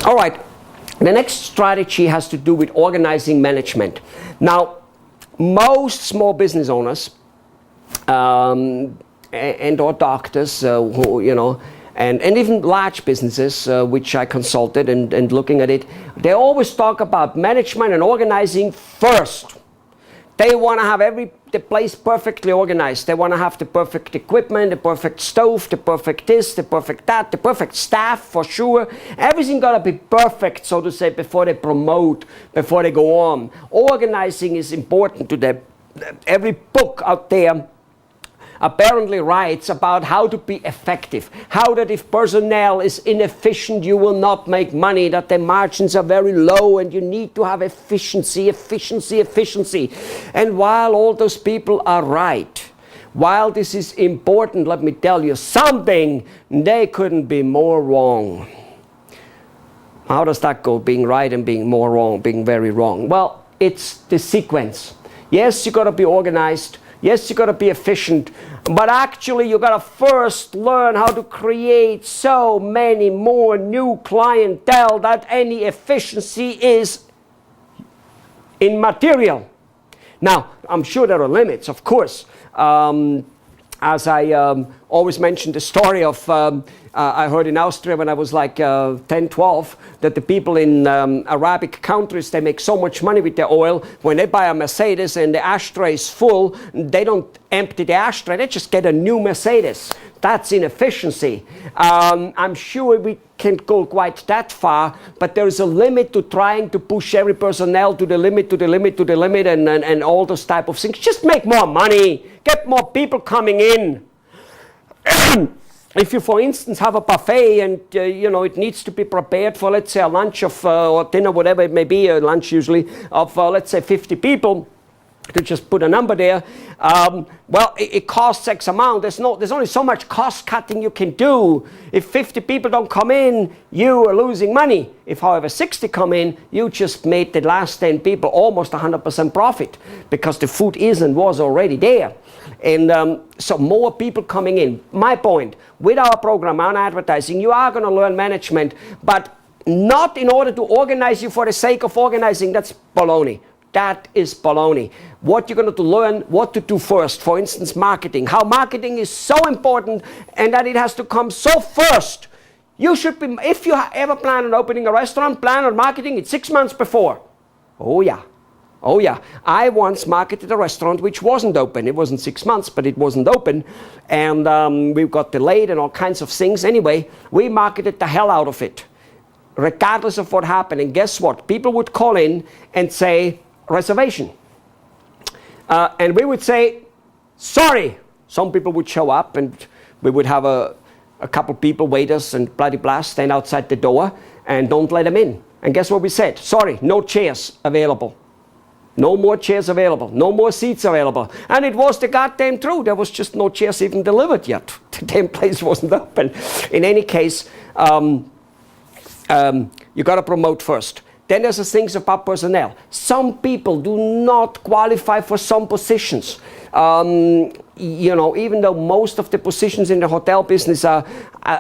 All right, the next strategy has to do with organizing management. Now, most small business owners and or doctors who, you know, and even large businesses, which I consulted and looking at it, they always talk about management and organizing first. They want to have the place perfectly organized. They want to have the perfect equipment, the perfect stove, the perfect this, the perfect that, the perfect staff for sure. Everything got to be perfect, so to say, before they promote, before they go on. Organizing is important to them. Every book out there apparently writes about how to be effective, how that if personnel is inefficient you will not make money, that the margins are very low and you need to have efficiency. And while all those people are right, while this is important, let me tell you something, they couldn't be more wrong. How does that go, being right and being more wrong, being very wrong? Well, it's the sequence. Yes, you got to be organized. Yes, you got to be efficient, but actually you got to first learn how to create so many more new clientele that any efficiency is immaterial. Now, I'm sure there are limits, of course. As I always mention the story of, I heard in Austria when I was like 10, 12, that the people in Arabic countries, they make so much money with their oil. When they buy a Mercedes and the ashtray is full, they don't empty the ashtray, they just get a new Mercedes. That's inefficiency. I'm sure we can't go quite that far, but there is a limit to trying to push every personnel to the limit, and all those type of things. Just make more money, get more people coming in. If you, for instance, have a buffet and you know, it needs to be prepared for, let's say, a lunch of or dinner, whatever it may be, a lunch usually of let's say 50 people, to just put a number there, well, it costs X amount. There's only so much cost cutting you can do. If 50 people don't come in, you are losing money. If, however, 60 come in, you just made the last 10 people almost 100% profit, because the food is and was already there. And so more people coming in. My point, with our program on advertising, you are going to learn management, but not in order to organize you for the sake of organizing. That's baloney. That is baloney. What you're going to learn, what to do first. For instance, marketing. How marketing is so important and that it has to come so first. You should be, if you ever plan on opening a restaurant, plan on marketing it 6 months before. Oh yeah. Oh yeah. I once marketed a restaurant which wasn't open. It wasn't 6 months, but it wasn't open. And we got delayed and all kinds of things. Anyway, we marketed the hell out of it, regardless of what happened. And guess what? People would call in and say, reservation. And we would say, sorry. Some people would show up and we would have a couple people, waiters and bloody blah, stand outside the door and don't let them in. And guess what we said? Sorry, no chairs available. No more chairs available. No more seats available. And it was the goddamn truth. There was just no chairs even delivered yet. The damn place wasn't open. In any case, you got to promote first. Then there's the things about personnel. Some people do not qualify for some positions. You know, even though most of the positions in the hotel business are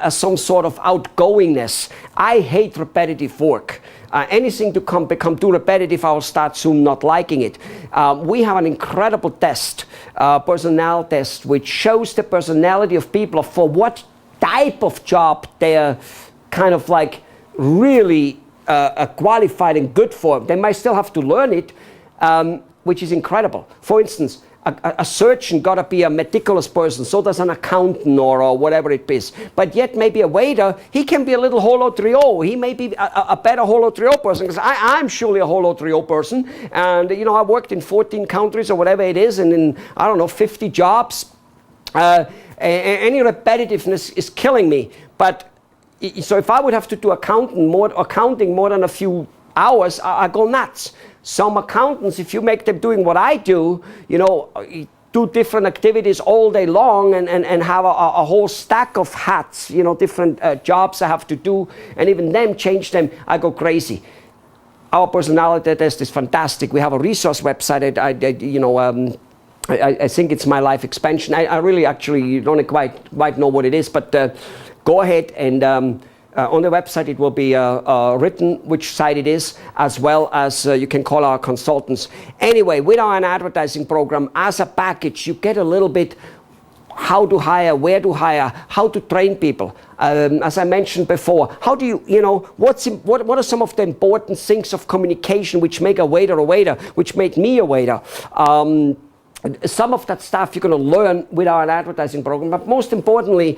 some sort of outgoingness. I hate repetitive work. Anything to become too repetitive, I'll start soon not liking it. We have an incredible test, personnel test, which shows the personality of people for what type of job they're kind of like really qualified and good for. They might still have to learn it, which is incredible. For instance, a surgeon got to be a meticulous person, so does an accountant or whatever it is. But yet maybe a waiter, he can be a little holo trio. He may be a better holo trio person, because I'm surely a holo trio person. And you know, I worked in 14 countries or whatever it is, and in, I don't know, 50 jobs. Any repetitiveness is killing me. But so if I would have to do accounting more than a few hours, I go nuts. Some accountants, if you make them doing what I do, you know, do different activities all day long and have a whole stack of hats, you know, different jobs I have to do, and even them change them, I go crazy. Our personality test is fantastic. We have a resource website. I think it's My Life Expansion. I really actually don't quite know what it is, but go ahead and On the website it will be written which site it is, as well as you can call our consultants. Anyway, with our advertising program as a package, you get a little bit how to hire, where to hire, how to train people. As I mentioned before, how do what are some of the important things of communication which make a waiter, which make me a waiter? Some of that stuff you're going to learn with our advertising program, but most importantly,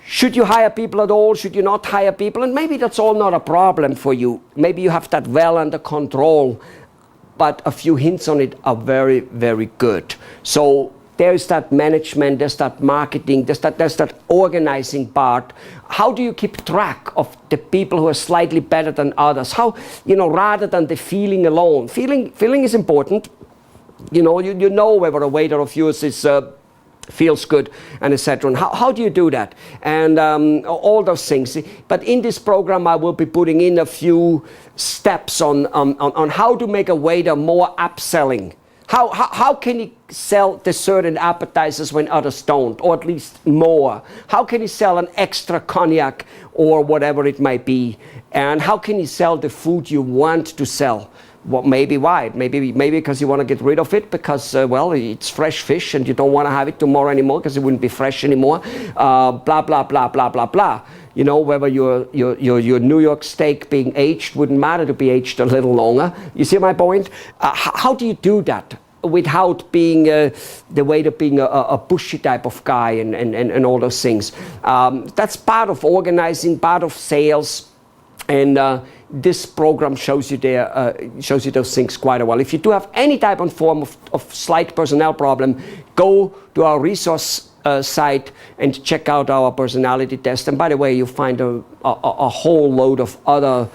should you hire people at all? Should you not hire people? And maybe that's all not a problem for you. Maybe you have that well under control, but a few hints on it are very, very good. So there's that management, there's that marketing, there's that organizing part. How do you keep track of the people who are slightly better than others? How, rather than the feeling alone. Feeling is important. You know whether a waiter of yours is feels good, and etc. And how do you do that? And all those things. But in this program, I will be putting in a few steps on how to make a waiter more upselling. How can he sell the certain appetizers when others don't, or at least more? How can he sell an extra cognac or whatever it might be? And how can he sell the food you want to sell? Well, maybe why? Maybe because you want to get rid of it because, it's fresh fish and you don't want to have it tomorrow anymore because it wouldn't be fresh anymore. Blah, blah, blah, blah, blah, blah. Whether your New York steak being aged wouldn't matter to be aged a little longer. You see my point? How do you do that without being the waiter being a pushy type of guy and all those things? That's part of organizing, part of sales. And this program shows you those things quite well. If you do have any type of form of slight personnel problem, go to our resource site and check out our personality test. And by the way, you'll find a whole load of other,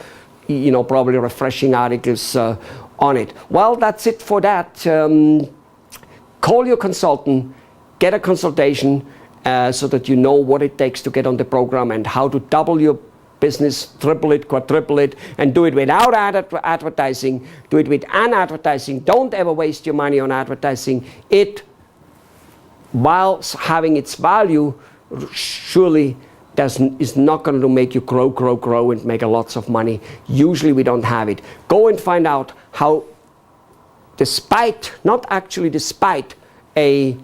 probably refreshing articles on it. Well, that's it for that. Call your consultant, get a consultation so that you know what it takes to get on the program and how to double your business, triple it, quadruple it, and do it without advertising, do it with an advertising. Don't ever waste your money on advertising. It, while having its value, surely is not going to make you grow and make lots of money. Usually we don't have it. Go and find out how, despite a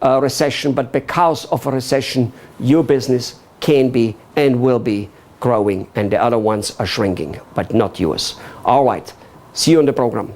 recession, but because of a recession, your business can be and will be growing, and the other ones are shrinking, but not yours. All right, see you on the program.